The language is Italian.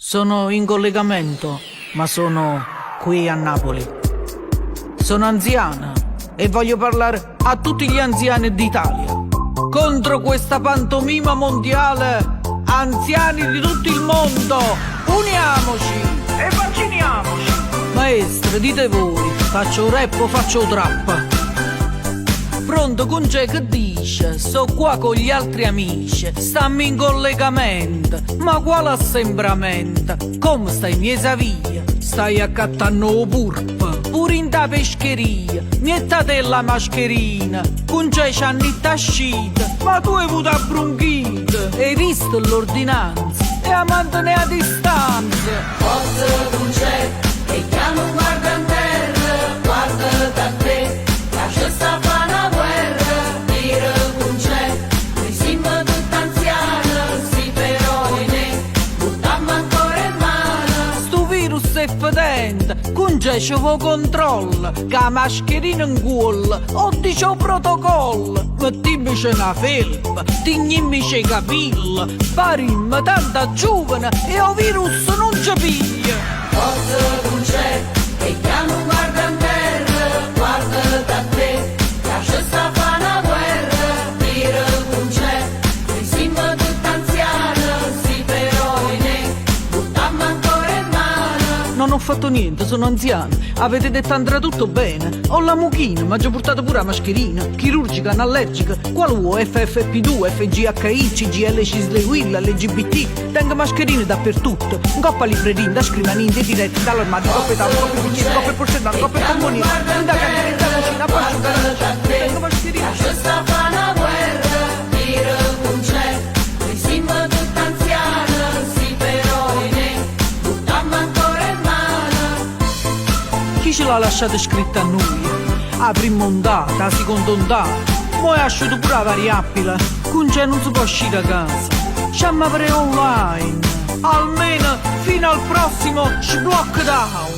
Sono in collegamento, ma sono qui a Napoli. Sono anziana e voglio parlare a tutti gli anziani d'Italia. Contro questa pantomima mondiale, anziani di tutto il mondo, uniamoci e vacciniamoci. Maestre, dite voi, faccio rap o faccio trappa? Pronto con c'è che dice, sto qua con gli altri amici, stammo in collegamento, ma quale assembramento? Come stai miesa via? Stai accattando purpa, pure in ta pescheria, miettate la mascherina, con c'è c'hanno tascita, ma tu hai avuto a bronchite, hai visto l'ordinanza e a mantenere a distanza. Forza non c'è, e chiamo guarda in terra, guarda da te, lascia sta fa una guerra, dire non c'è, noi siamo tutti anziani, sì però in me, buttammo ancora in mano. Sto virus è fedente, con c'è ci vuoi controllo, che la mascherina in cuolla, o dice un protocollo, mettimmici una felpa, tignimmici i capelli, parimmo tanta giovane e o virus non ci piglia. Forza non c'è, e chiamo guarda in terra, guarda da te, lascia sta fa una guerra, dire non c'è, noi siamo tutti anziani, sì però in me, buttammo ancora in mano. Non ho fatto niente, sono anziana. Avete detto andrà tutto bene. Ho la mucchina, ma già portato pure la mascherina. Chirurgica, anallergica, qual vuoi? FFP2, FGHI, CGL, Cislewill, LGBT. Tengo mascherine dappertutto. Un coppa librerin, da scrivania, dei diretti, dall'armadio, coppe tavolo, coppe bicchiere, coppe porcellana, coppe comunione. Da cantina, da cucina, pasciuga, tengo mascherine. Lascia sta fa una guerra, dire non c'è, noi siamo tutti anziani, sì però in me, buttammo ancora in mano. Chi ce l'ha lasciato scritta a noi? La prima ondata, la seconda ondata. Poi ha asciutto pure la variabile. Con c'è non si può uscire a casa. Chiama per online. Almeno fino al prossimo sblock down.